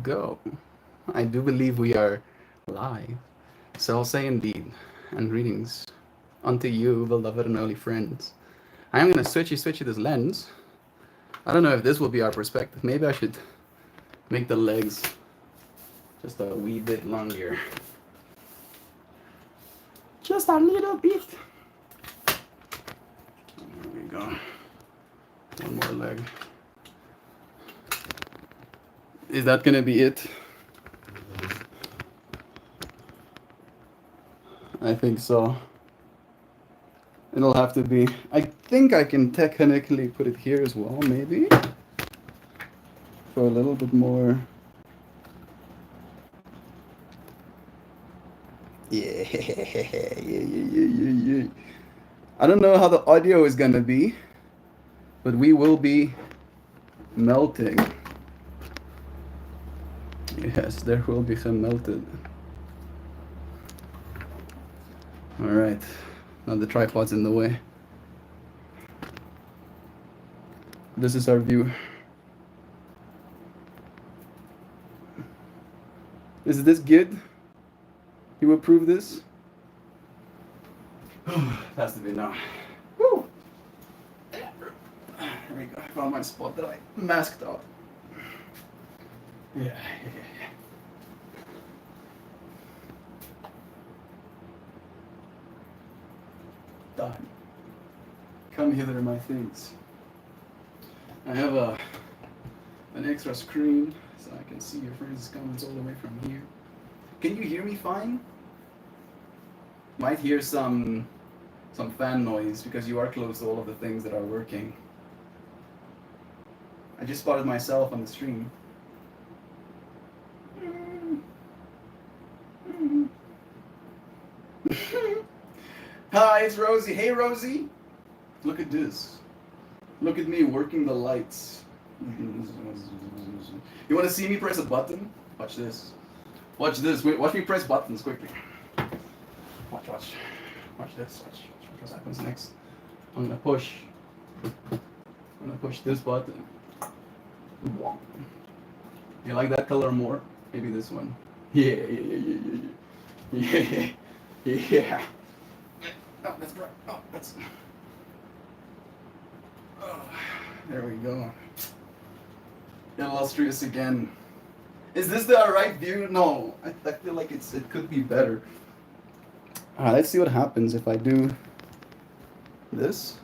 go. I do believe we are live. So I'll say indeed, and greetings unto you, beloved and early friends. I am gonna switchy this lens. I don't know if this will be our perspective. Maybe I should make the legs just a wee bit longer. Just a little bit. There we go. One more leg. Is that gonna be it? I think so. It'll have to be. I think I can technically put it here as well, maybe. For a little bit more. Yeah, yeah. I don't know how the audio is gonna be, but we will be melting. Yes, there will be some melted. Alright. Now the tripod's in the way. This is our view. Is this good? You approve this? It has to be now. Woo! There we go. I found my spot that I masked out. Yeah. Done. Come hither, my things. I have an extra screen so I can see your friends' comments all the way from here. Can you hear me fine? Might hear some fan noise because you are close to all of the things that are working. I just spotted myself on the stream. Hi, it's Rosie. Hey, Rosie. Look at this. Look at me working the lights. You want to see me press a button? Watch this. Watch this. Wait, watch me press buttons quickly. Watch. Watch this. Watch what happens next. I'm gonna push this button. You like that color more? Maybe this one. Yeah. Oh, that's bright. Oh, that's. Oh, there we go. Illustrious again. Is this the right view? No, I feel like it could be better. Let's see what happens if I do this.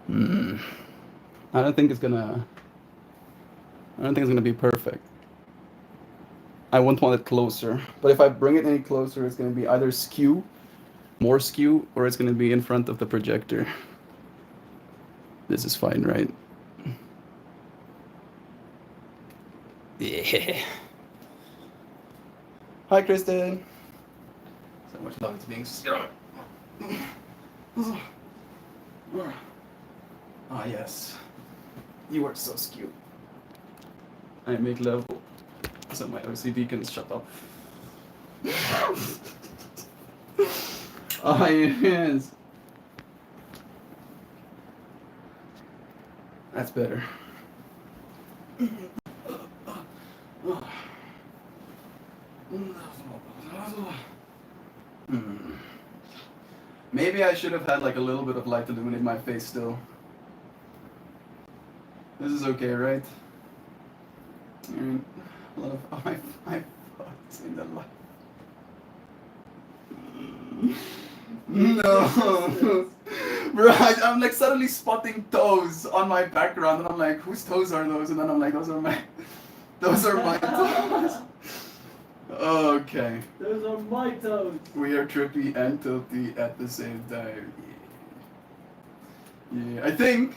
I don't think it's gonna be perfect. I won't want it closer, but if I bring it any closer, it's gonna be either more skew, or it's gonna be in front of the projector. This is fine, right? Yeah. Hi, Kristen. So much love to being still. Ah, yes. You are so skewed. I make level so my OCD can shut up. Ah, yes. That's better. Maybe I should have had like a little bit of light to illuminate my face still. This is okay, right? I mean, a lot of my thoughts in the light. No. Bro, I'm like suddenly spotting toes on my background, and I'm like, whose toes are those? And then I'm like, those are my toes. Okay. Those are my toes. We are trippy and tilty at the same time. Yeah. I think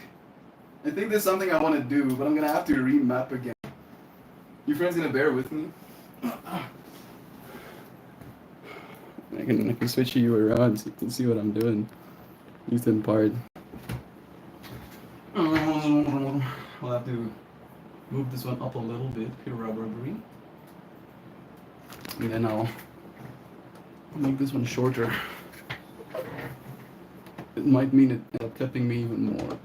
there's something I want to do, but I'm gonna have to remap again. You friends gonna bear with me? I can switch you around so you can see what I'm doing. Ethan part. I'll have to move this one up a little bit, rubbery. And then I'll make this one shorter. It might mean it clipping me even more.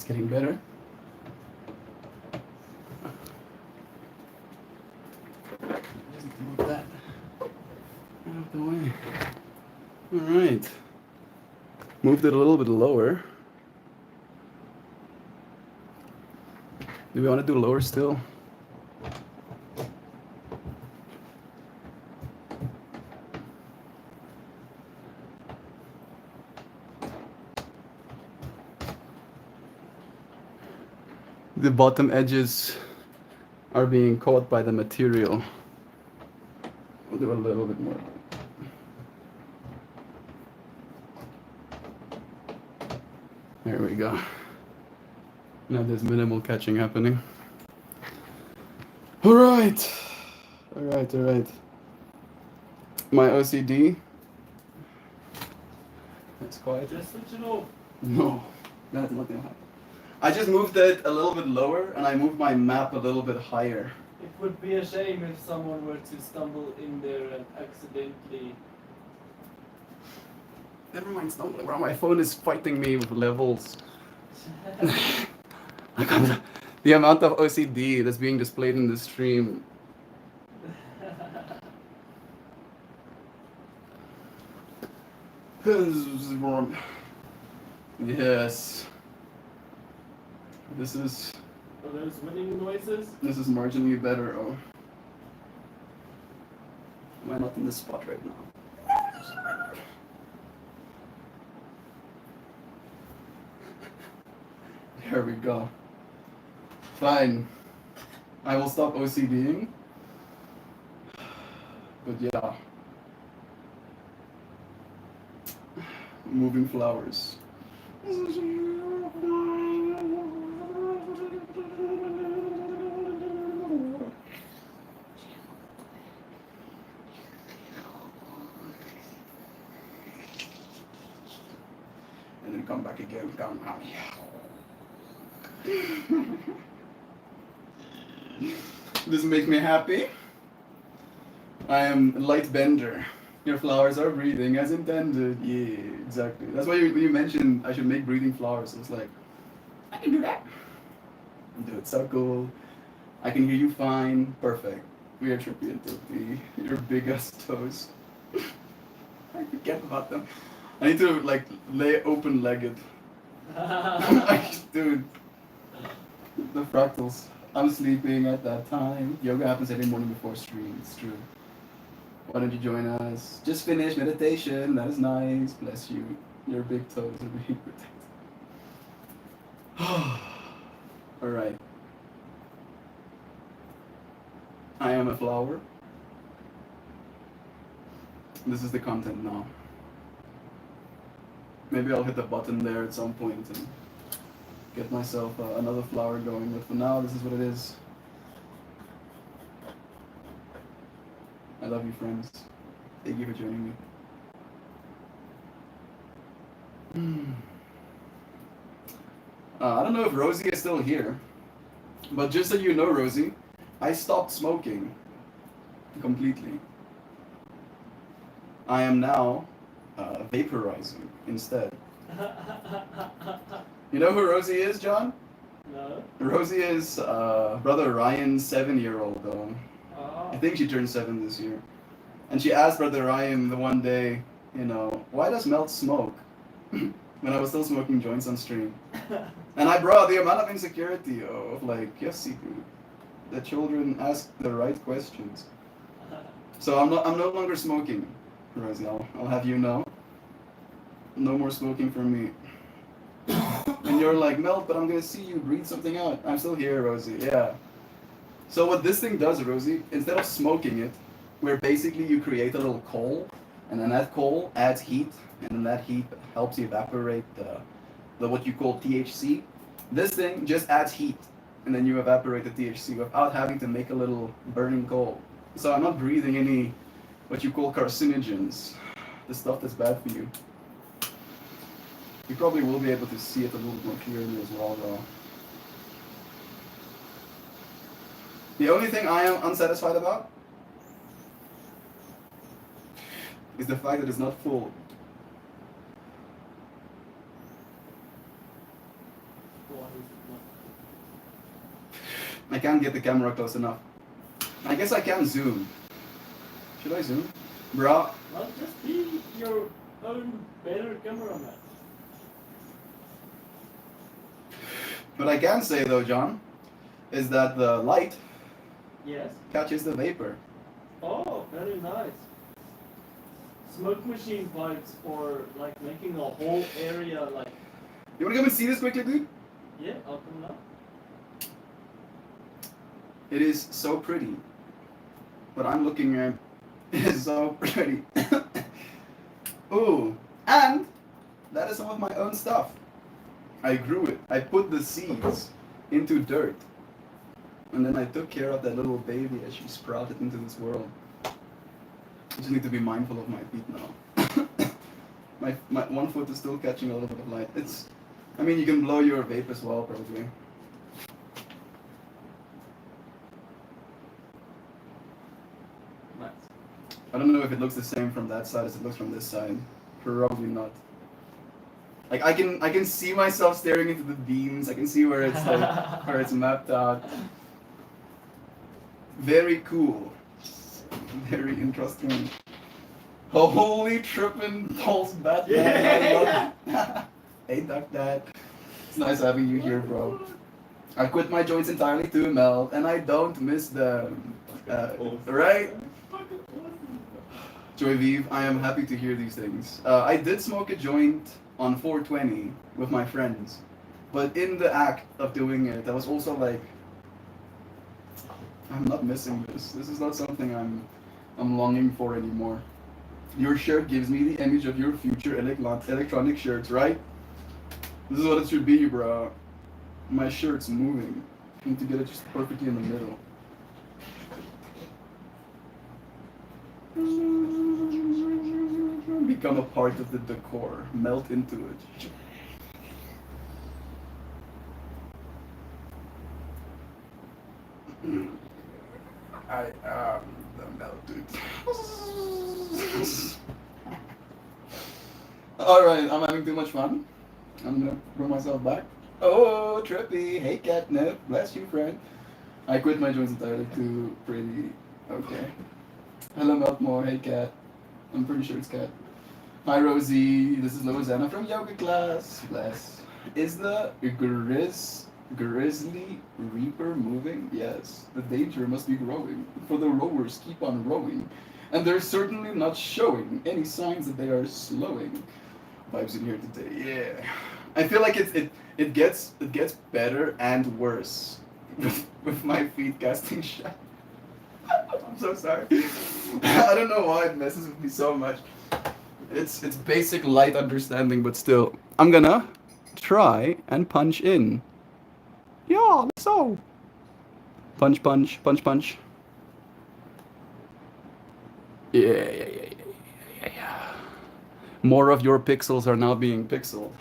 It's getting better. Just move that out of the way. All right. Moved it a little bit lower. Do we want to do lower still? The bottom edges are being caught by the material. We'll do a little bit more. There we go. Now there's minimal catching happening. All right. All right, all right. My OCD. That's quiet. Just switch it off. No, that's not gonna happen. I just moved it a little bit lower and I moved my map a little bit higher. It would be a shame if someone were to stumble in there and accidentally. Never mind stumbling around. My phone is fighting me with levels. The amount of OCD that's being displayed in the stream. Yes. This is. Are those winning noises? This is marginally better. Oh. Am I not in this spot right now? There we go. Fine. I will stop OCDing. But yeah. Moving flowers. And then come back again, come out. This makes me happy. I am light bender. Your flowers are breathing as intended. Yeah, exactly. That's why you mentioned I should make breathing flowers. I was like, I can do that. Do it so cool. I can hear you fine. Perfect. We are tripping into your biggest toes. I forget about them. I need to like lay open-legged. Like, dude, the fractals. I'm sleeping at that time. Yoga happens every morning before stream. It's true. Why don't you join us? Just finished meditation. That is nice. Bless you. Your big toes are being protected. All right. I am a flower. This is the content now. Maybe I'll hit the button there at some point and get myself another flower going. But for now, this is what it is. I love you, friends. Thank you for joining me. I don't know if Rosie is still here, but just so you know, Rosie, I stopped smoking completely. I am now vaporizing instead. You know who Rosie is, John? No. Rosie is brother Ryan's 7-year-old though. Oh. I think she turned 7 this year. And she asked brother Ryan the one day, you know, why does Melt smoke? When I was still smoking joints on stream. And I brought the amount of insecurity of like, yes, dude, the children ask the right questions. So I'm no longer smoking, Rosie. I'll have you know. No more smoking from me. And you're like, Melt, but I'm gonna see you breathe something out. I'm still here, Rosie. Yeah. So what this thing does, Rosie, instead of smoking it, where basically you create a little coal, and then that coal adds heat, and then that heat helps evaporate the what you call THC. This thing just adds heat, and then you evaporate the THC without having to make a little burning coal. So I'm not breathing any what you call carcinogens, the stuff that's bad for you. You probably will be able to see it a little bit more clearly as well, though. The only thing I am unsatisfied about is the fact that it's not full. One I can't get the camera close enough. I guess I can zoom. Should I zoom? Bruh. Well, just be your own better cameraman. What I can say though, John, is that the light Yes. catches the vapor. Oh, very nice. Smoke machine vibes for like making a whole area like. You wanna come and see this quickly, dude? Yeah, I'll come now. It is so pretty. What I'm looking at is so pretty. Ooh, and that is some of my own stuff. I grew it. I put the seeds into dirt. And then I took care of that little baby as she sprouted into this world. I just need to be mindful of my feet now. my one foot is still catching a little bit of light. I mean, you can blow your vape as well, probably. Nice. I don't know if it looks the same from that side as it looks from this side. Probably not. Like I can see myself staring into the beams. I can see where it's like, where it's mapped out. Very cool. Very interesting. Holy trippin' Pulse Batman. I love it. Hey Duck Dad. It's nice having you here, bro. I quit my joints entirely too, Mel, and I don't miss them. Right? Joy Vive, I am happy to hear these things. I did smoke a joint on 420 with my friends, but in the act of doing it, I was also like, I'm not missing this. This is not something I'm longing for anymore. Your shirt gives me the image of your future electronic shirts, right? This is what it should be, bro. My shirt's moving. I need to get it just perfectly in the middle. Become a part of the decor. Melt into it. I am the melted. Alright, I'm having too much fun. I'm gonna bring myself back. Oh, trippy. Hey, Catnip. Bless you, friend. I quit my joints entirely too pretty. Okay. Hello, Meltmore. Hey, Cat. I'm pretty sure it's Cat. Hi, Rosie. This is Loizana from yoga class. Bless. Is the Grizzly Reaper moving? Yes. The danger must be growing, for the rowers keep on rowing, and they're certainly not showing any signs that they are slowing. Vibes in here today. Yeah. I feel like it gets better and worse with my feet casting shadow. I'm so sorry. I don't know why it messes with me so much. It's basic light understanding, but still. I'm gonna try and punch in. Yeah, so. Punch, punch, punch, punch. Yeah. More of your pixels are now being pixeled.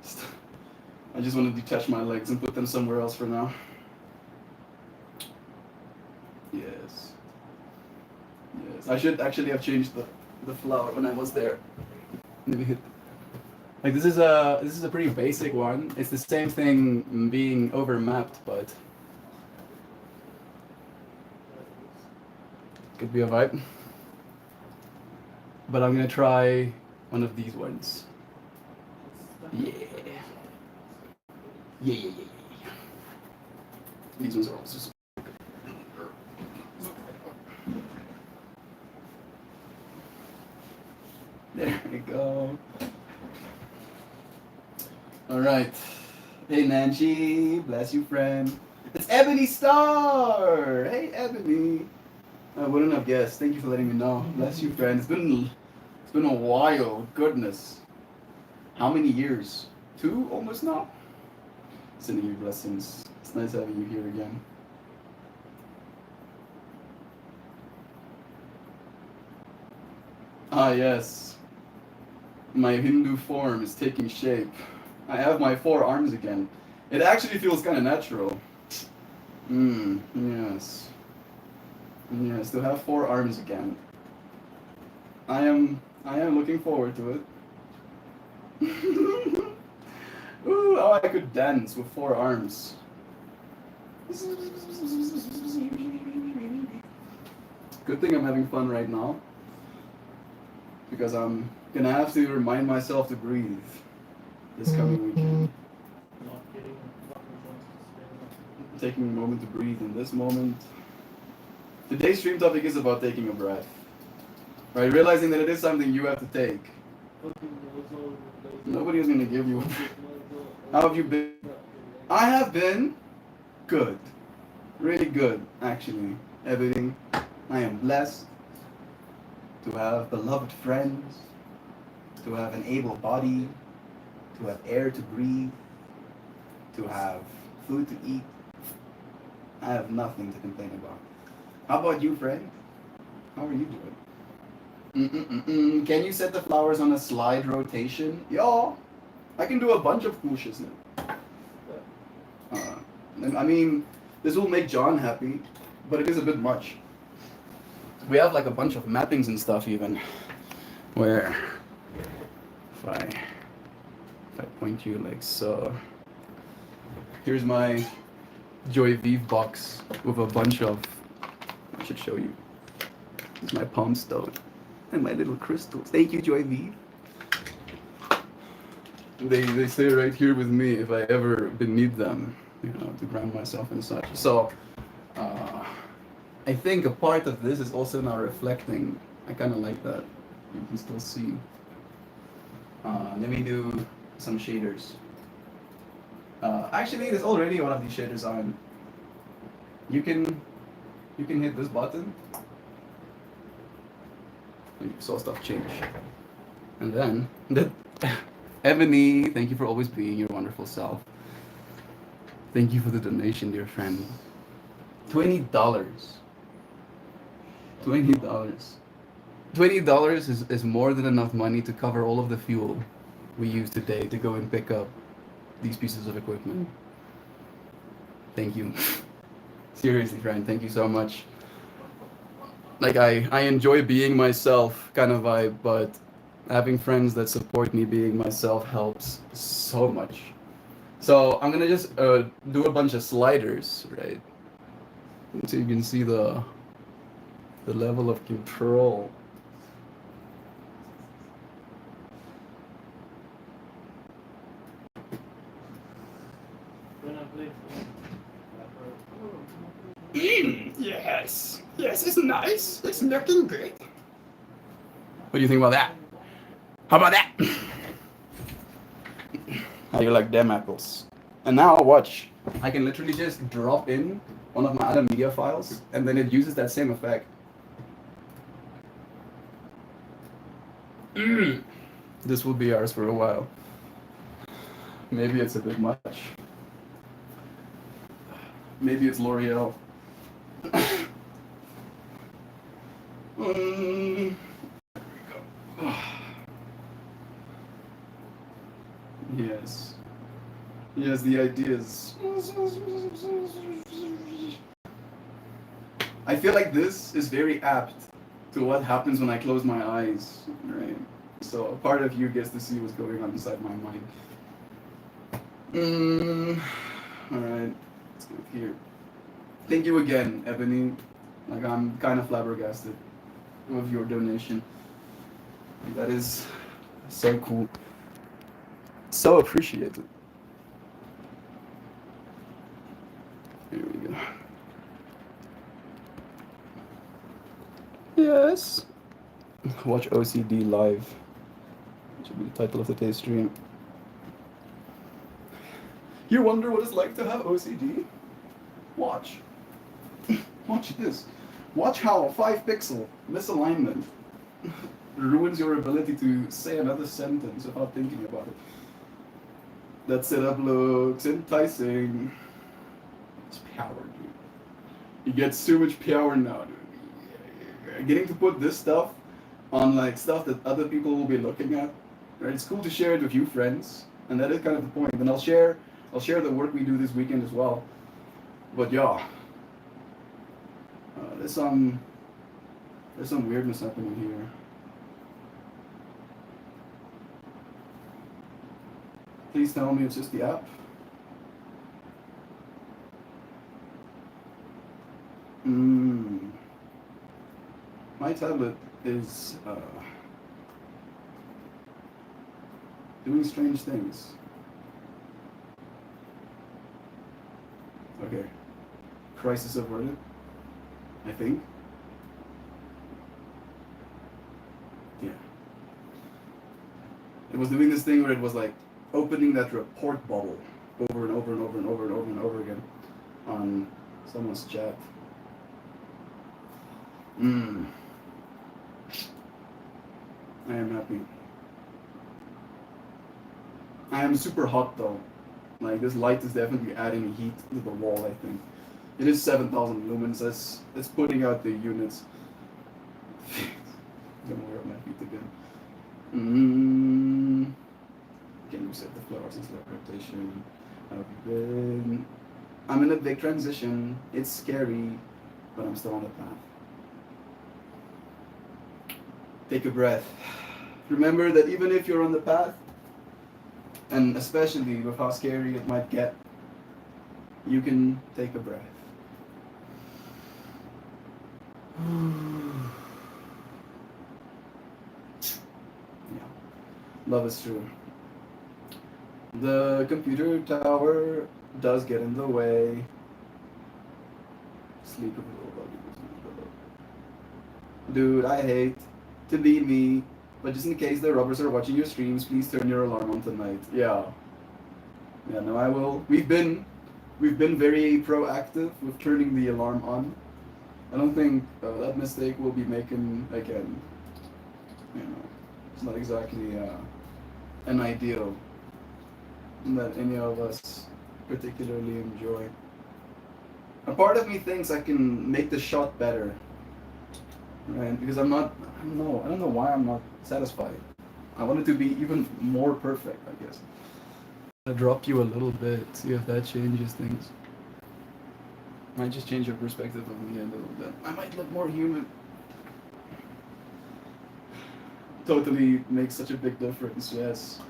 Stop. I just want to detach my legs and put them somewhere else for now. Yes. I should actually have changed the flower when I was there. Maybe hit. Like this is a pretty basic one. It's the same thing being overmapped, but could be a vibe. But I'm gonna try one of these ones. Yeah. These ones are also so there we go. Alright. Hey Nancy, bless you, friend. It's Ebony Star! Hey Ebony. I wouldn't have guessed. Thank you for letting me know. Bless you, friend. It's been a while. Goodness. How many years? 2 almost now? Sending you blessings. It's nice having you here again. Ah, yes. My Hindu form is taking shape. I have my 4 arms again. It actually feels kind of natural. Yes. Yes, to have 4 arms again. I am looking forward to it. Ooh, oh, I could dance with 4 arms. Good thing I'm having fun right now. Because I'm gonna have to remind myself to breathe this coming weekend. Not getting fucking chance to spend. Taking a moment to breathe in this moment. Today's stream topic is about taking a breath. Right? Realizing that it is something you have to take. Nobody is gonna give you a breath. How have you been? I have been good. Really good, actually. Everything. I am blessed to have beloved friends, to have an able body, to have air to breathe, to have food to eat. I have nothing to complain about. How about you, friend? How are you doing? Can you set the flowers on a slide rotation? Yeah, I can do a bunch of cool shit now. I mean, this will make John happy, but it is a bit much. We have like a bunch of mappings and stuff even, where if I point you like so, here's my Joy Vive box with a bunch of, I should show you, it's my palm stone and my little crystals. Thank you, Joy Vive. They stay right here with me if I ever need them, you know, to ground myself and such. So I think a part of this is also now reflecting. I kind of like that. You can still see. Let me do some shaders. Actually, there's already one of these shaders on. You can hit this button. You saw stuff change. And then Ebony, thank you for always being your wonderful self. Thank you for the donation, dear friend. $20. $20 is more than enough money to cover all of the fuel we use today to go and pick up these pieces of equipment. Thank you. Seriously, friend, thank you so much. Like, I enjoy being myself kind of vibe, but having friends that support me being myself helps so much. So I'm gonna just do a bunch of sliders, right? So you can see the level of control. When I play Yes, it's nice. It's looking great. What do you think about that? How about that? How do you like them apples? And now watch. I can literally just drop in one of my other media files, and then it uses that same effect. This will be ours for a while. Maybe it's a bit much. Maybe it's L'Oreal. There we go. Yes. Yes, the ideas. I feel like this is very apt to what happens when I close my eyes, right? So a part of you gets to see what's going on inside my mind. Alright, let's go here. Thank you again, Ebony. Like, I'm kind of flabbergasted with your donation. That is so cool. So appreciated. Here we go. Yes. Watch OCD live. That should be the title of today's stream. You wonder what it's like to have OCD? Watch. Watch this. Watch how a 5-pixel misalignment ruins your ability to say another sentence without thinking about it. That setup looks enticing. It's power, dude. You get so much power now, dude. Getting to put this stuff on like stuff that other people will be looking at. Right? It's cool to share it with you friends, and that is kind of the point. And I'll share the work we do this weekend as well. But yeah, there's some weirdness happening here. Please tell me it's just the app. My tablet is doing strange things. Okay. Crisis averted, I think. Yeah. It was doing this thing where it was like opening that report bubble over and over and over and over and over and over again on someone's chat. I am happy. I am super hot though. Like this light is definitely adding heat to the wall, I think. It is 7,000 lumens. It's putting out the units. I'm gonna wear up my feet again. Can reset the fluorescence rotation. How have you been? I'm in a big transition. It's scary, but I'm still on the path. Take a breath. Remember that even if you're on the path, and especially with how scary it might get, you can take a breath. Yeah, love is true. The computer tower does get in the way. Sleep a little. Dude, I hate to be me, but just in case the robbers are watching your streams, please turn your alarm on tonight. Yeah, no, I will. We've been very proactive with turning the alarm on. I don't think that mistake will be making again. You know, it's not exactly an ideal that any of us particularly enjoy. A part of me thinks I can make the shot better, right? Because I don't know why I'm not satisfied. I want it to be even more perfect, I guess. I'll drop you a little bit, see if that changes things. Might just change your perspective of me a little bit. I might look more human. Totally makes such a big difference, yes.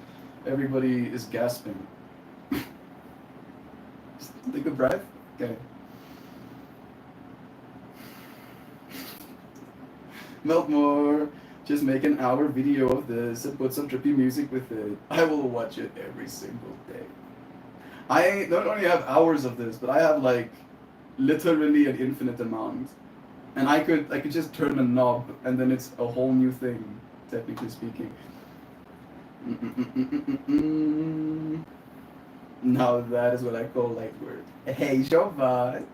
Everybody is gasping. Just take a breath. Okay. Meltmore, just make an hour video of this and put some trippy music with it. I will watch it every single day. I not only have hours of this, but I have like literally an infinite amount. And I could just turn a knob and then it's a whole new thing, technically speaking. Now that is what I call light work. Hey, Jovan.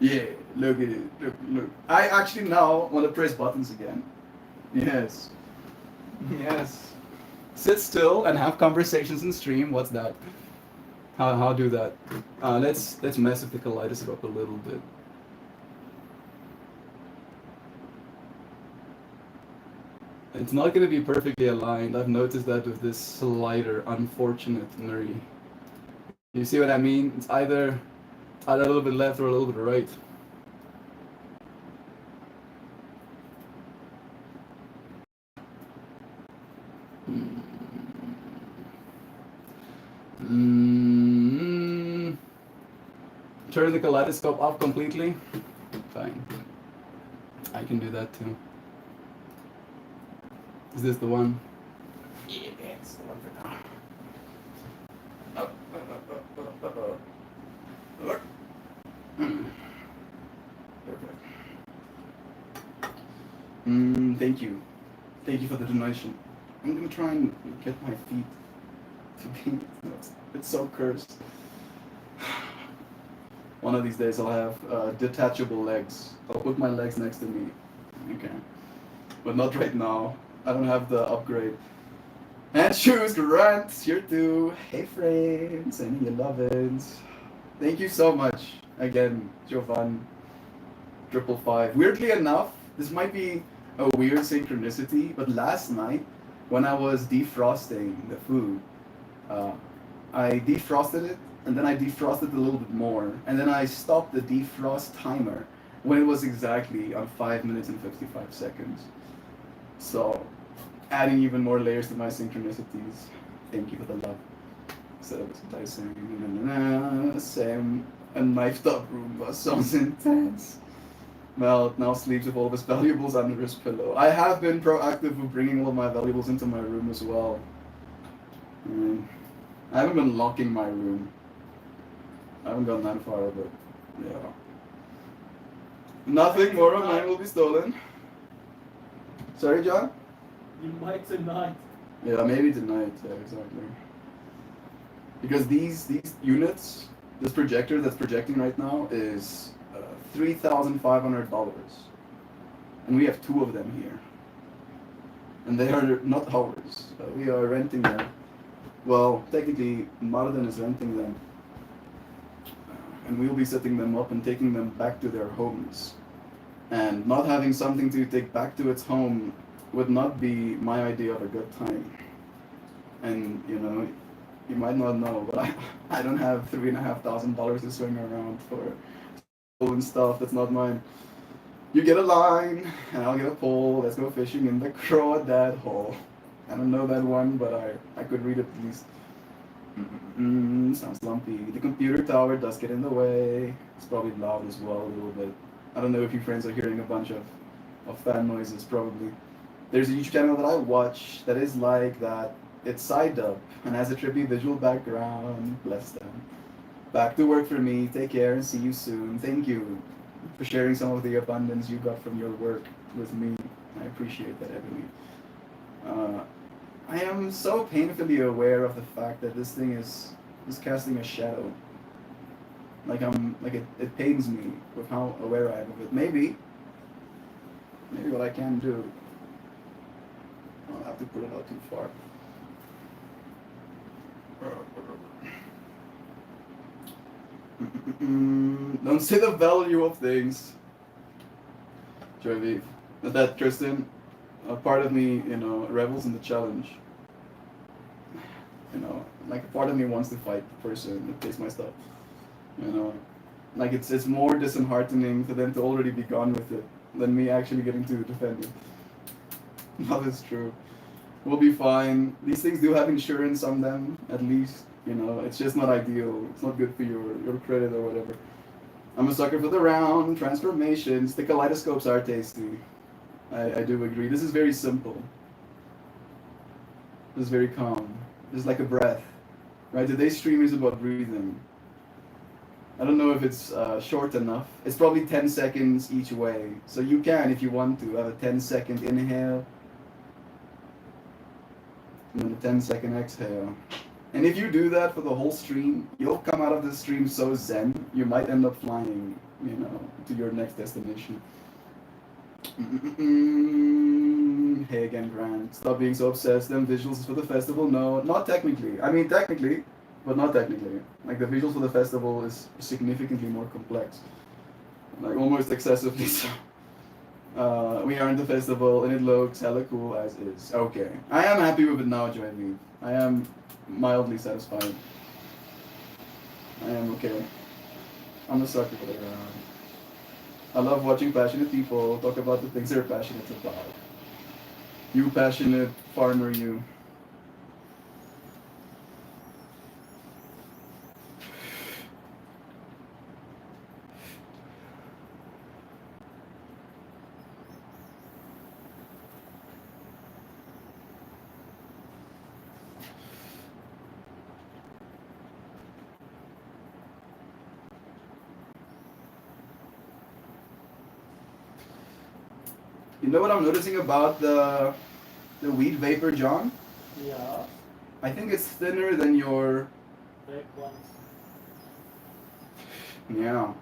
Yeah, look at it. Look. I actually now want to press buttons again. Yes. Yes. Sit still and have conversations in stream. What's that? How do that? Let's mess with the kaleidoscope a little bit. It's not going to be perfectly aligned. I've noticed that with this slider, unfortunately. You see what I mean? It's either a little bit left or a little bit right. Turn the kaleidoscope off completely. Fine. I can do that too. Is this the one? Yeah, it's the one for now. Look. Perfect. Thank you. Thank you for the donation. I'm gonna try and get my feet to be. It's so cursed. One of these days I'll have detachable legs. I'll put my legs next to me. Okay. But not right now. I don't have the upgrade. And shoes, Grant, here too. Hey friends, and you love it. Thank you so much. Again, Jovan, 555. Weirdly enough, this might be a weird synchronicity, but last night when I was defrosting the food, uh, I defrosted it and then I defrosted a little bit more, and then I stopped the defrost timer when it was exactly on 5 minutes and 55 seconds. So, adding even more layers to my synchronicities. Thank you for the love. So, Sam, a knifed up Roomba sounds intense. Mel now sleeps with all of his valuables under his pillow. I have been proactive with bringing all of my valuables into my room as well. I haven't been locking my room. I haven't gone that far, but yeah. Nothing more of mine will be stolen. Sorry, John? You might tonight. Yeah, maybe tonight. Yeah, exactly. Because these units, this projector that's projecting right now is $3,500, and we have 2 of them here, and they are not ours. We are renting them. Well, technically, Marden is renting them, and we'll be setting them up and taking them back to their homes. And not having something to take back to its home would not be my idea of a good time. And you might not know, but I don't have $3,500 to swing around for stolen stuff that's not mine. You get a line, and I'll get a pole. Let's go fishing in the Crawdad Hole. I don't know that one, but I could read it at least. Sounds lumpy. The computer tower does get in the way. It's probably loud as well a little bit. I don't know if you friends are hearing a bunch of fan noises, probably. There's a YouTube channel that I watch that is like that. It's side up and has a trippy visual background. Bless them. Back to work for me. Take care and see you soon. Thank you for sharing some of the abundance you got from your work with me. I appreciate that heavily. I am so painfully aware of the fact that this thing is casting a shadow. It pains me with how aware I am of it. Maybe what I can do. I'll have to put it out too far. Don't say the value of things. Jovi. That Tristan, a part of me, revels in the challenge. A part of me wants to fight the person that takes my stuff. It's more disheartening for them to already be gone with it than me actually getting to defend it. That is true. We'll be fine. These things do have insurance on them, at least. It's just not ideal. It's not good for your credit or whatever. I'm a sucker for the round transformations. The kaleidoscopes are tasty. I do agree. This is very simple. This is very calm. This is like a breath. Right? Today's stream is about breathing. I don't know if it's short enough. It's probably 10 seconds each way. So you can, if you want to, have a 10-second inhale and then a 10-second exhale. And if you do that for the whole stream, you'll come out of the stream so zen, you might end up flying, to your next destination. Hey again, Grant. Stop being so obsessed. Them visuals for the festival? No, not technically. I mean, technically, but not technically. The visuals for the festival is significantly more complex. Almost excessively so. We are in the festival and it looks hella cool as is. Okay. I am happy with it now, Joey. I am mildly satisfied. I am okay. I'm a sucker for that. I love watching passionate people talk about the things they're passionate about. You passionate farmer, you. You know what I'm noticing about the weed vapor, John? Yeah. I think it's thinner than your... Fake ones. Yeah.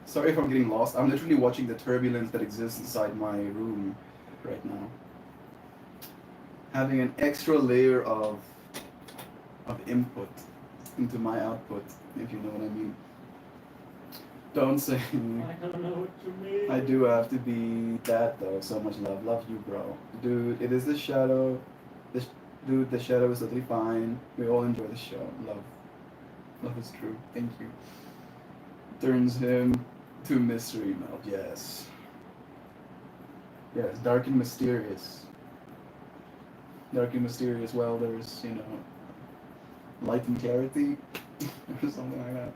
Sorry if I'm getting lost. I'm literally watching the turbulence that exists inside my room right now. Having an extra layer of input into my output if you know what I mean. Don't say. I don't know what you mean. I do have to be that though. So much love. Love you, bro. Dude, it is the shadow. Dude, the shadow is totally fine. We all enjoy the show. Love. Love is true. Thank you. Turns him to mystery melt. Yes. Yes, dark and mysterious. Dark and mysterious. Well, there's, light and clarity or something like that.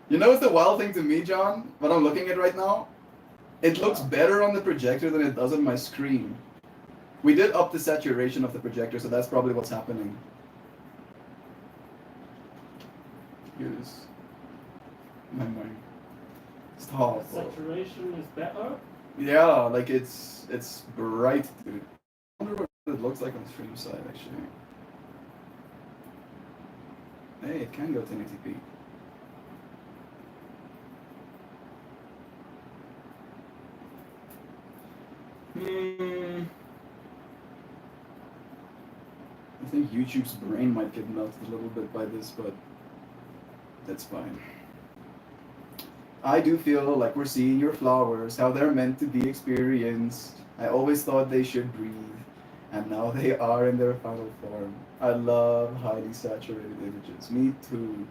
You know what's the wild thing to me, John? What I'm looking at right now? It looks better on the projector than it does on my screen. We did up the saturation of the projector, so that's probably what's happening. Here's my mind. Stop. Saturation is better? Yeah, like it's bright, dude. I wonder what it looks like on the stream side, actually. Hey, it can go 1080p. I think YouTube's brain might get melted a little bit by this, but that's fine. I do feel like we're seeing your flowers, how they're meant to be experienced. I always thought they should breathe, and now they are in their final form. I love highly saturated images. Me too.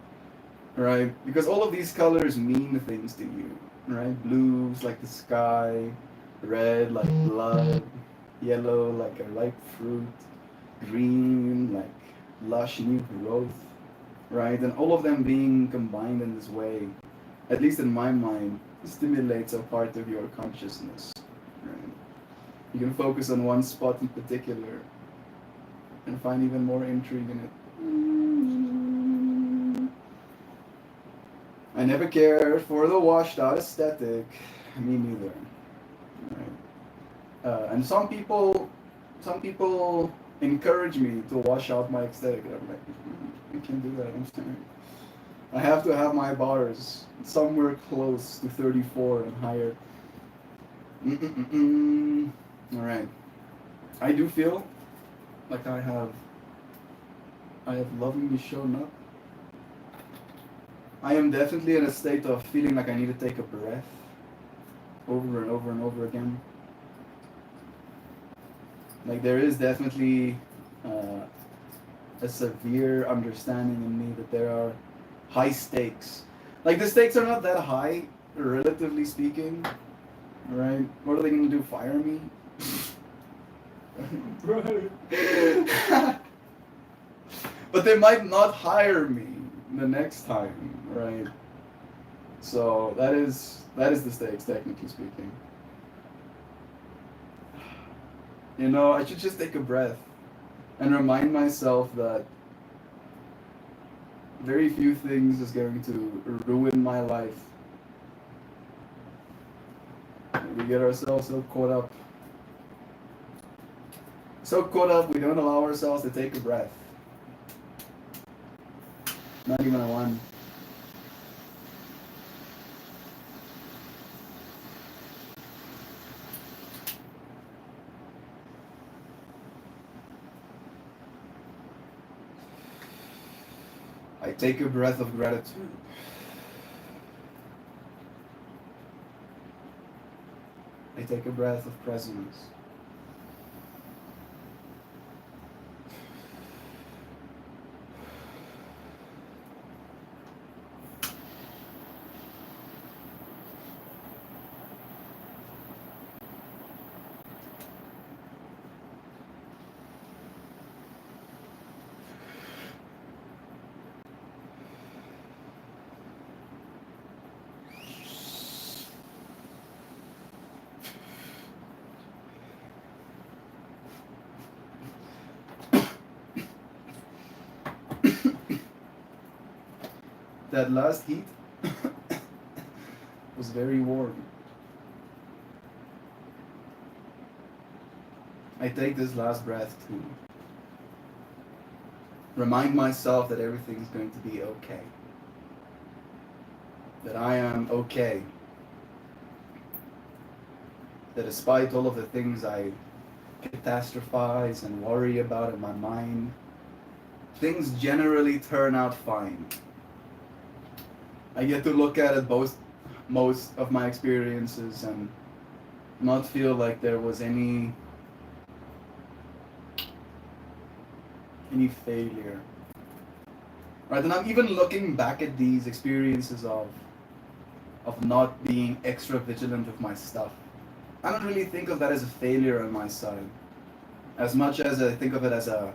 Right? Because all of these colors mean things to you. Right? Blues like the sky, red like blood, yellow like a ripe fruit, green like lush new growth. Right? And all of them being combined in this way, at least in my mind, stimulates a part of your consciousness. Right? You can focus on one spot in particular and find even more intrigue in it. I never cared for the washed out aesthetic. Me neither. Right. And some people encourage me to wash out my aesthetic. I'm like, I can't do that. I'm sorry. I have to have my bars somewhere close to 34 and higher. All right. I do feel like I have lovingly shown up. I am definitely in a state of feeling like I need to take a breath over and over and over again. Like there is definitely a severe understanding in me that there are high stakes. Like the stakes are not that high, relatively speaking, right? What are they gonna do? Fire me? Right. But they might not hire me the next time, right? So that is the stakes, technically speaking. I should just take a breath and remind myself that very few things is going to ruin my life. We get ourselves so caught up. We don't allow ourselves to take a breath. Not even a one. I take a breath of gratitude. I take a breath of presence. That last heat was very warm. I take this last breath to remind myself that everything is going to be okay. That I am okay. That despite all of the things I catastrophize and worry about in my mind, things generally turn out fine. I get to look at it both most of my experiences and not feel like there was any failure. Right, and I'm even looking back at these experiences of not being extra vigilant with my stuff. I don't really think of that as a failure on my side, as much as I think of it as a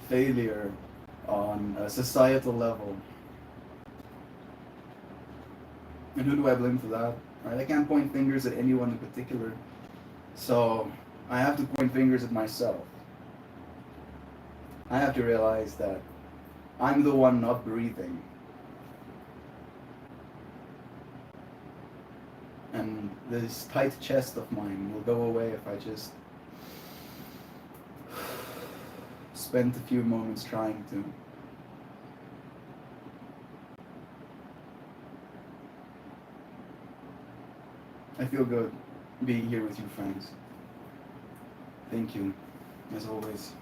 failure on a societal level. And who do I blame for that? Right? I can't point fingers at anyone in particular. So I have to point fingers at myself. I have to realize that I'm the one not breathing. And this tight chest of mine will go away if I just spend a few moments trying to. I feel good being here with you, friends. Thank you, as always.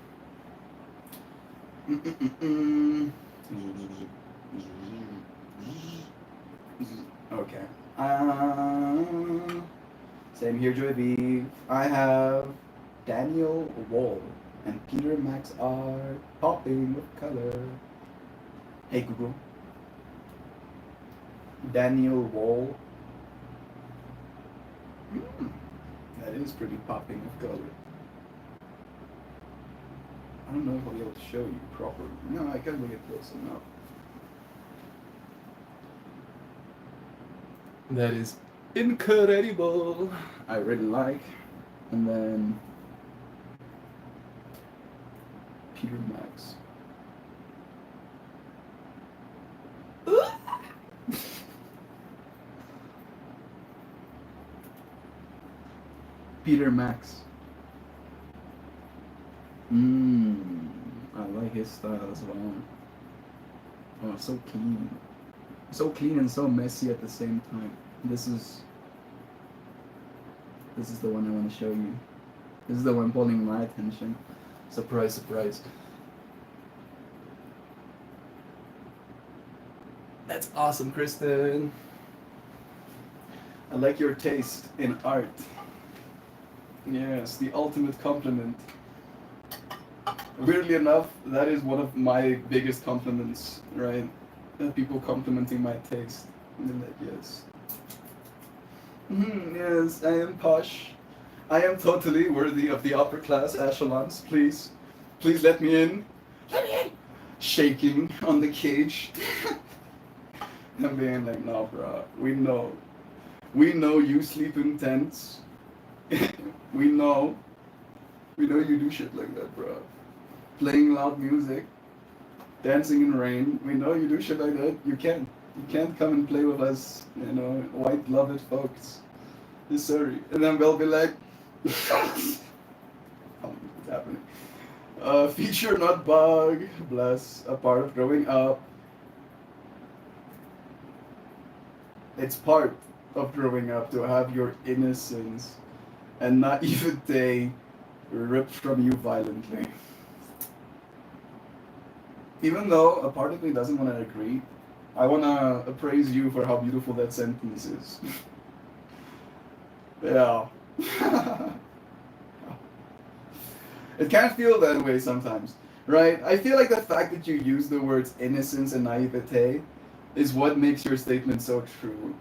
Okay. Same here, Joy B. I have Daniel Wall and Peter Max are popping with color. Hey Google. Daniel Wall. That is pretty popping with color. I don't know if I'll be able to show you properly. No, I can't really get close enough. That is incredible. I really like. And then Peter Max. Peter Max. I like his style as well. Oh, so clean. So clean and so messy at the same time. This is the one I want to show you. This is the one pulling my attention. Surprise, surprise. That's awesome, Kristen. I like your taste in art. Yes, the ultimate compliment. Weirdly enough, that is one of my biggest compliments, right? People complimenting my taste. And like, yes. Yes, I am posh. I am totally worthy of the upper class echelons. Please let me in. Let me in. Shaking on the cage. And being like, no, bro. We know you sleep in tents. we know you do shit like that, bro. Playing loud music, dancing in rain. We know you do shit like that. You can't come and play with us, white loved folks. Sorry. And then they'll be like, what's happening? Feature not bug, bless, a part of growing up. It's part of growing up to have your innocence and naivete ripped from you violently. Even though a part of me doesn't want to agree, I want to praise you for how beautiful that sentence is. Yeah. It can feel that way sometimes, right? I feel like the fact that you use the words innocence and naivete is what makes your statement so true.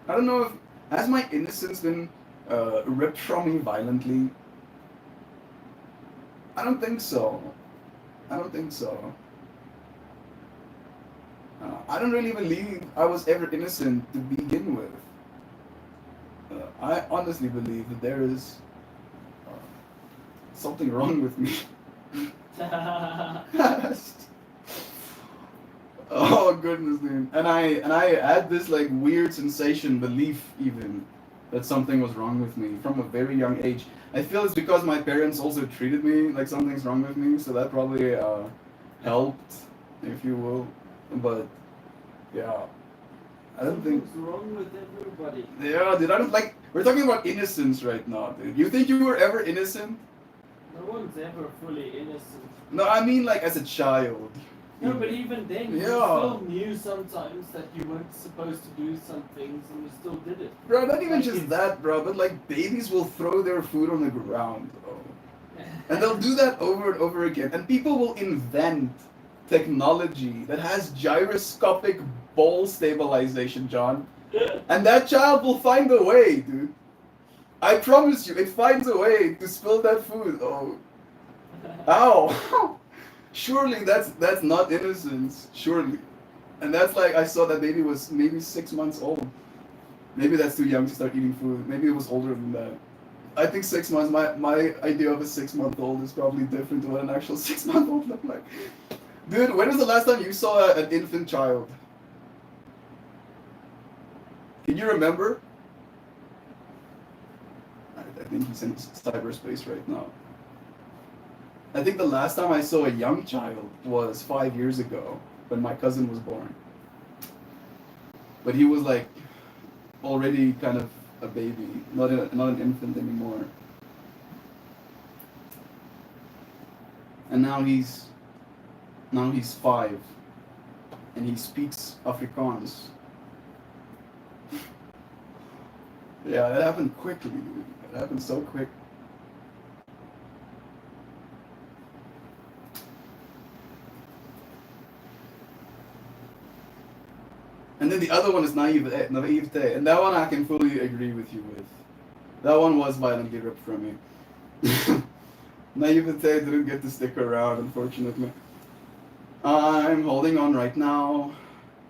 I don't know if, has my innocence been ripped from me violently? I don't think so. I don't really believe I was ever innocent to begin with. I honestly believe that there is something wrong with me. Oh goodness, dude. And I had this like weird sensation, belief even, that something was wrong with me from a very young age. I feel it's because my parents also treated me like something's wrong with me, so that probably helped, if you will. But yeah, I don't think. What's wrong with everybody? Yeah, dude. I don't like. We're talking about innocence right now, dude. You think you were ever innocent? No one's ever fully innocent. No, I mean like as a child. No, but even then, you Yeah. still knew sometimes that you weren't supposed to do some things, and you still did it. Bro, not even Like just it's- that, bro, but like babies will throw their food on the ground, bro. And they'll do that over and over again. And people will invent technology that has gyroscopic ball stabilization, John. And that child will find a way, dude. I promise you, it finds a way to spill that food. Oh, ow! Surely that's not innocence. Surely, and that's like I saw that baby was maybe 6 months old. Maybe that's too young to start eating food. Maybe it was older than that. I think 6 months. My idea of a 6-month-old is probably different to what an actual 6-month-old look like. Dude, when was the last time you saw an infant child? Can you remember? I think he's in cyberspace right now. I think the last time I saw a young child was 5 years ago when my cousin was born. But he was like already kind of a baby, not an infant anymore. And now he's 5, and he speaks Afrikaans. Yeah, that happened quickly, dude. It happened so quick. And then the other one is naivete, and that one I can fully agree with you with. That one was violently ripped from me. Naivete didn't get to stick around, unfortunately. I'm holding on right now.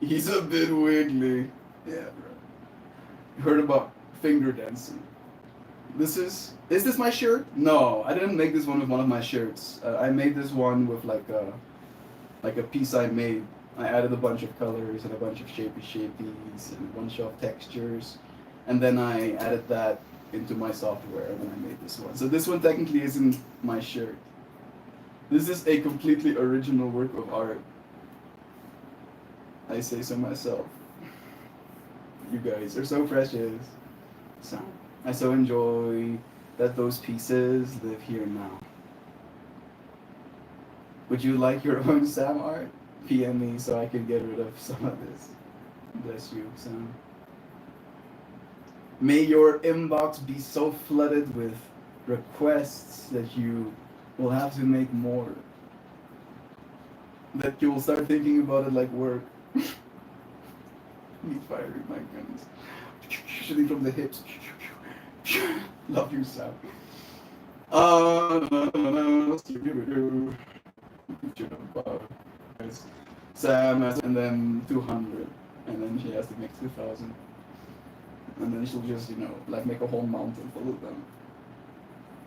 He's a bit wiggly. Yeah, bro. Heard about finger dancing. Is this my shirt? No, I didn't make this one with one of my shirts. I made this one with like a piece I made. I added a bunch of colors and a bunch of shapies and a bunch of textures, and then I added that into my software, and then I made this one. So this one technically isn't my shirt. This is a completely original work of art. I say so myself. You guys are so precious. So I so enjoy that those pieces live here now. Would you like your own Sam art? PM me so I can get rid of some of this. Bless you, Sam. May your inbox be so flooded with requests that you will have to make more. That you will start thinking about it like work. Me firing my guns. Shooting from the hips. Love you, Sam. Sam has, and then 200, and then she has to make 2,000, and then she'll just like make a whole mountain full of them,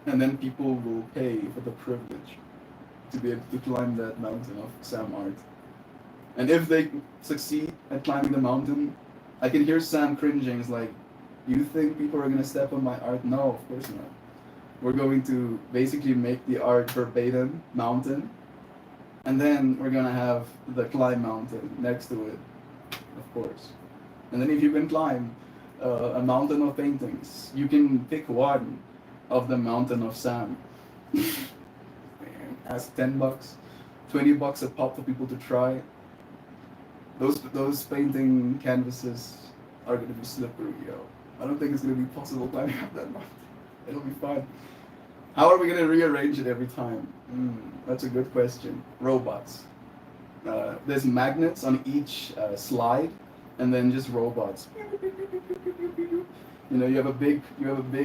and then people will pay for the privilege to be able to climb that mountain of Sam art. And if they succeed at climbing the mountain, I can hear Sam cringing. It's like, you think people are gonna step on my art? No, of course not. We're going to basically make the art verbatim mountain, and then we're gonna have the climb mountain next to it, of course. And then if you can climb a mountain of paintings, you can pick one of the mountain of Sam. Ask $10, $20 a pop for people to try. Those painting canvases are gonna be slippery, yo. I don't think it's gonna be possible climbing up that mountain. It'll be fun. How are we gonna rearrange it every time? That's a good question. Robots. There's magnets on each slide, and then just robots. You have a big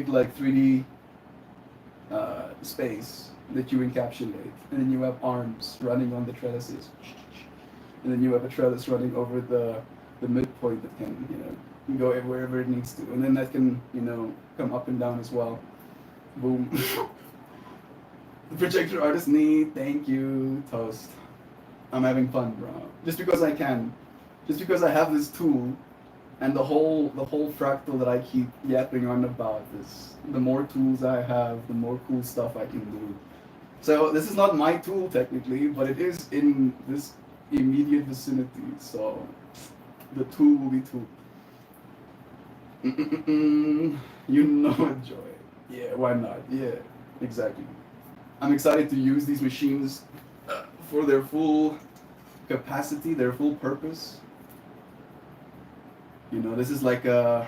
like 3D space that you encapsulate, and then you have arms running on the trellises, and then you have a trellis running over the midpoint that can go wherever it needs to, and then that can come up and down as well. Boom. The projector artist need, thank you, toast. I'm having fun, bro. Just because I can. Just because I have this tool, and the whole fractal that I keep yapping on about is, the more tools I have, the more cool stuff I can do. So this is not my tool technically, but it is in this immediate vicinity, so the tool will be tool. Joy. Yeah, why not? Yeah, exactly. I'm excited to use these machines for their full capacity, their full purpose. You know, this is like a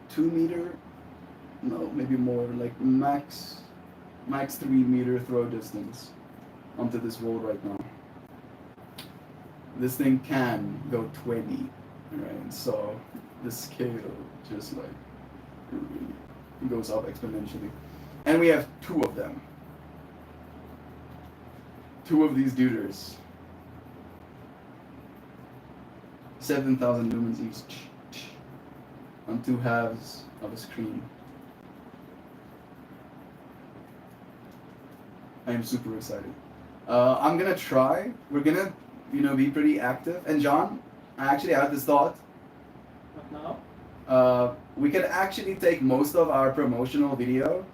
2 meter, no, maybe more, like max 3 meter throw distance onto this wall right now. This thing can go 20, right? So the scale just like really goes up exponentially. And we have 2 of them. 2 of these duders. 7,000 lumens each on 2 halves of a screen. I am super excited. I'm gonna try. We're gonna, be pretty active. And John, I actually had this thought. What now? We could actually take most of our promotional video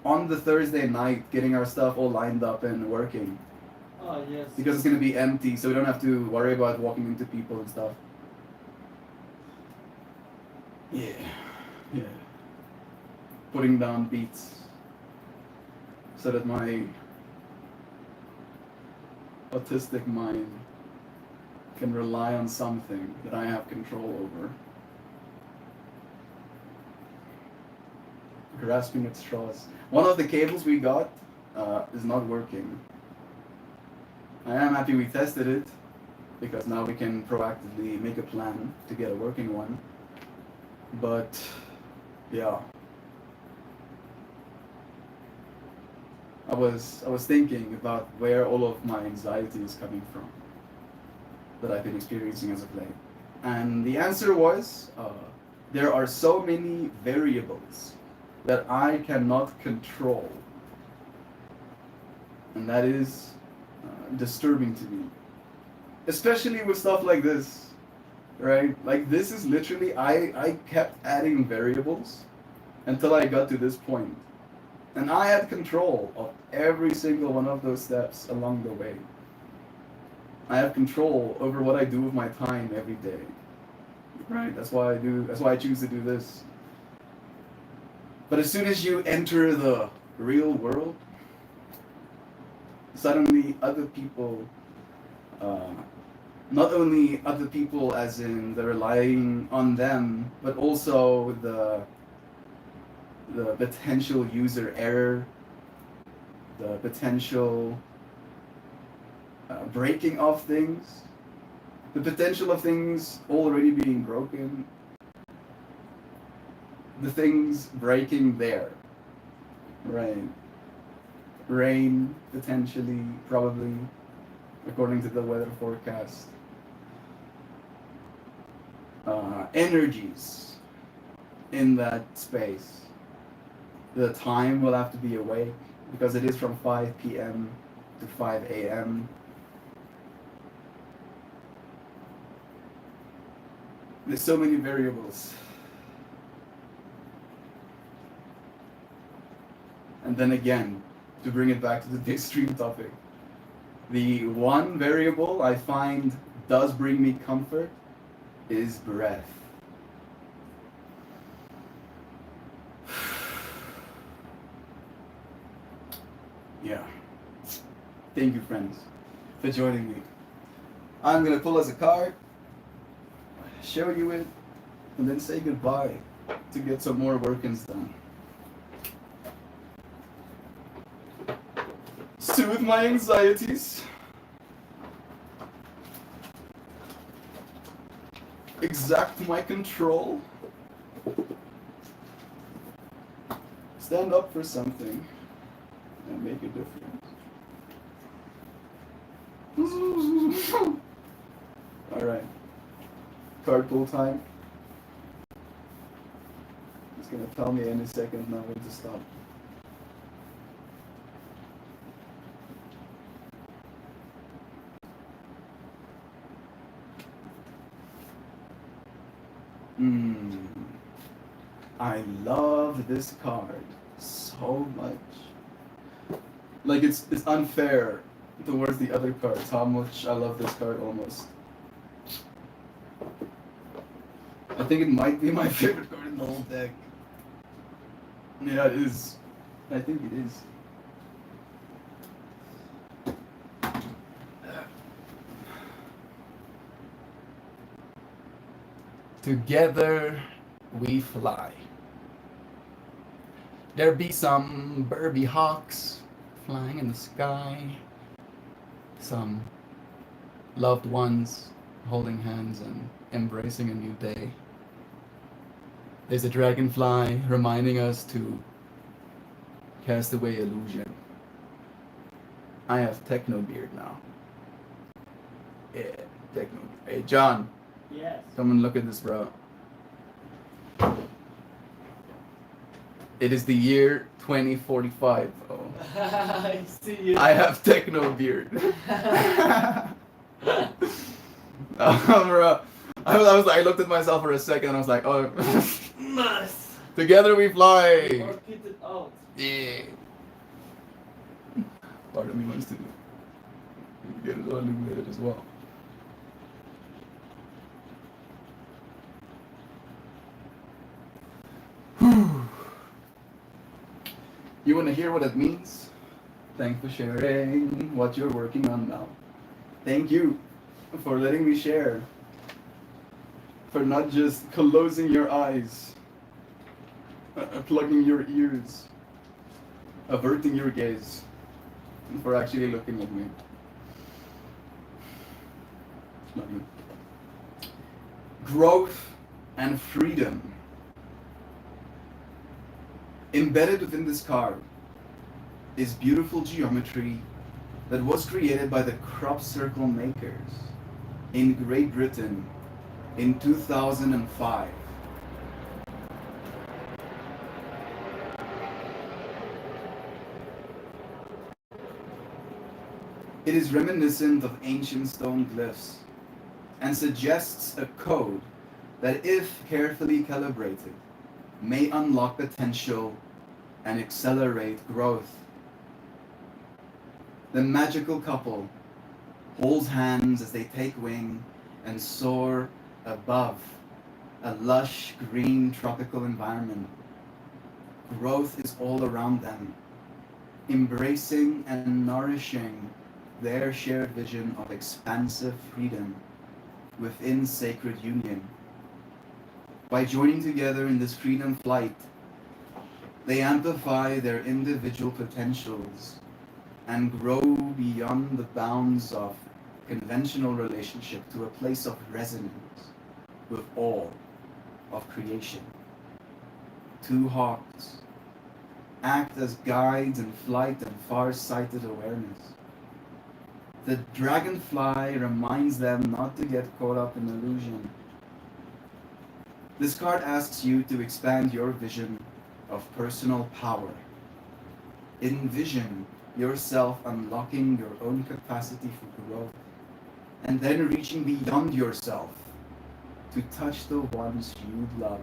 on the Thursday night, getting our stuff all lined up and working. Oh, yes. Because it's gonna be empty, so we don't have to worry about walking into people and stuff. Yeah. Putting down beats so that my autistic mind can rely on something that I have control over. Grasping at straws. One of the cables we got is not working. I am happy we tested it, because now we can proactively make a plan to get a working one. But yeah, I was thinking about where all of my anxiety is coming from that I've been experiencing as of late, and the answer was there are so many variables that I cannot control, and that is disturbing to me, especially with stuff like this. Right? Like, this is literally, I kept adding variables until I got to this point. And I had control of every single one of those steps along the way. I have control over what I do with my time every day. Right? That's why I choose to do this. But as soon as you enter the real world, suddenly other people, not only other people as in they're relying on them, but also the potential user error, the potential breaking of things, the potential of things already being broken, the things breaking there, right? Rain, potentially, probably, according to the weather forecast. Energies in that space. The time will have to be awake, because it is from 5 p.m. to 5 a.m. There's so many variables. And then again, to bring it back to the extreme topic, the one variable I find does bring me comfort is breath. Yeah. Thank you, friends, for joining me. I'm gonna pull us a card, show you it, and then say goodbye to get some more work-ins done. Soothe my anxieties. Exact my control. Stand up for something and make a difference. Alright. Card pull time. It's gonna tell me any second now when to stop. I love this card so much. Like, it's unfair towards the other cards how much I love this card almost. I think it might be my favorite card in the whole deck. Yeah, it is. I think it is. Together we fly. There be some Burby hawks flying in the sky, some loved ones holding hands and embracing a new day. There's a dragonfly reminding us to cast away illusion. I have techno beard now. Yeah, techno. Hey, John, Yes. come and look at this, bro. It is the year 2045. Oh. I see you. I have techno beard. Bro. I looked at myself for a second and I was like, oh. Nice. Together we fly. Or get it out. Yeah. Part of me wants to get it all illuminated as well. You want to hear what it means? Thanks for sharing what you're working on now. Thank you for letting me share. For not just closing your eyes, plugging your ears, averting your gaze, and for actually looking at me. Love you. Growth and freedom. Embedded within this card is beautiful geometry that was created by the crop circle makers in Great Britain in 2005. It is reminiscent of ancient stone glyphs and suggests a code that, if carefully calibrated, may unlock potential and accelerate growth. The magical couple holds hands as they take wing and soar above a lush green tropical environment. Growth is all around them, embracing and nourishing their shared vision of expansive freedom within sacred union. By joining together in this freedom flight, they amplify their individual potentials and grow beyond the bounds of conventional relationship to a place of resonance with all of creation. Two hawks act as guides in flight and far-sighted awareness. The dragonfly reminds them not to get caught up in illusion. This card asks you to expand your vision of personal power. Envision yourself unlocking your own capacity for growth and then reaching beyond yourself to touch the ones you love.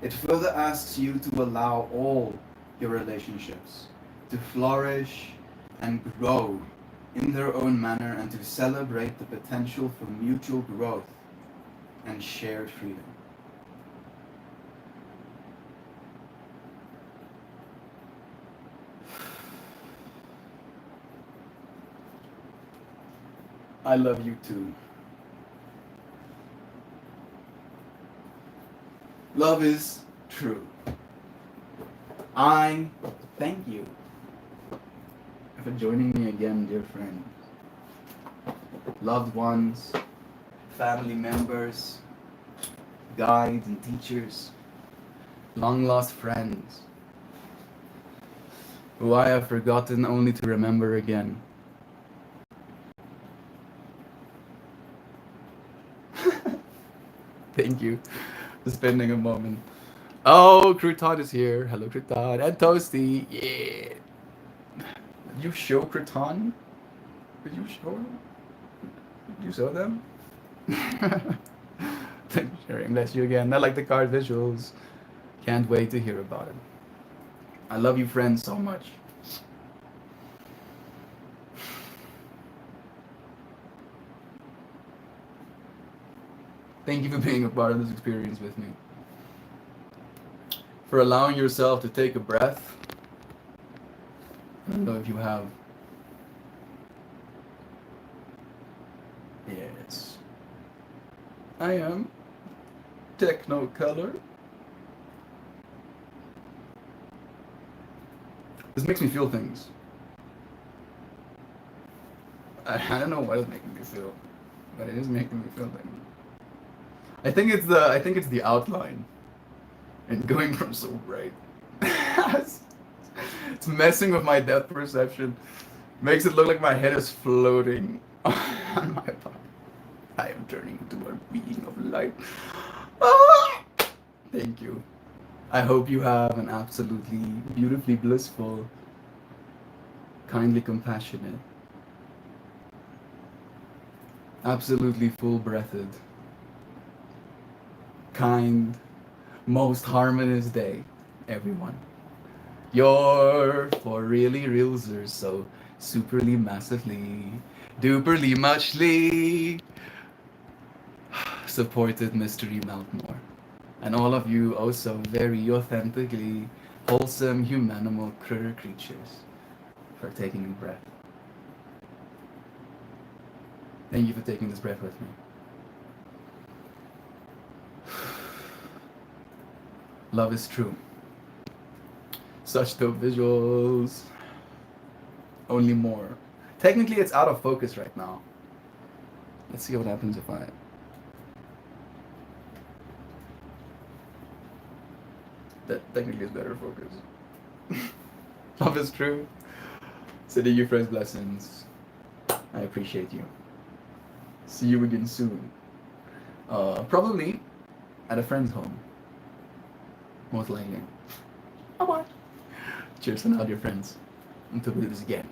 It further asks you to allow all your relationships to flourish and grow in their own manner and to celebrate the potential for mutual growth and shared freedom. I love you too. Love is true. I thank you for joining me again, dear friends. Loved ones, family members, guides and teachers, long-lost friends, who I have forgotten only to remember again. Thank you for spending a moment. Oh, Crouton is here. Hello, Crouton. And Toasty. Yeah. Did you show Crouton? Did you show them? Did you show them? Thank you for sharing. Bless you again. I like the card visuals. Can't wait to hear about it. I love you, friends, so much. Thank you for being a part of this experience with me. For allowing yourself to take a breath. I don't know if you have. Yes. I am. Technicolor. This makes me feel things. I don't know what it's making me feel, but it is making me feel things. I think it's the outline and going from so bright. It's messing with my depth perception. Makes it look like my head is floating on my body. I am turning into a being of light. Ah! Thank you. I hope you have an absolutely beautifully blissful, kindly compassionate, absolutely full-breathed, kind, most harmonious day, everyone. You're for really realsers, so superly, massively, duperly, muchly supported Mystery Meltmore. And all of you also very authentically wholesome humanimal critter creatures for taking a breath. Thank you for taking this breath with me. Love is true. Such dope visuals. Only more. Technically it's out of focus right now. Let's see what happens if I... That technically is better focus. Love is true. Sending you friends blessings. I appreciate you. See you again soon. Probably at a friend's home. Most likely. Bye bye. Cheers and out, your friends. Until we do this again.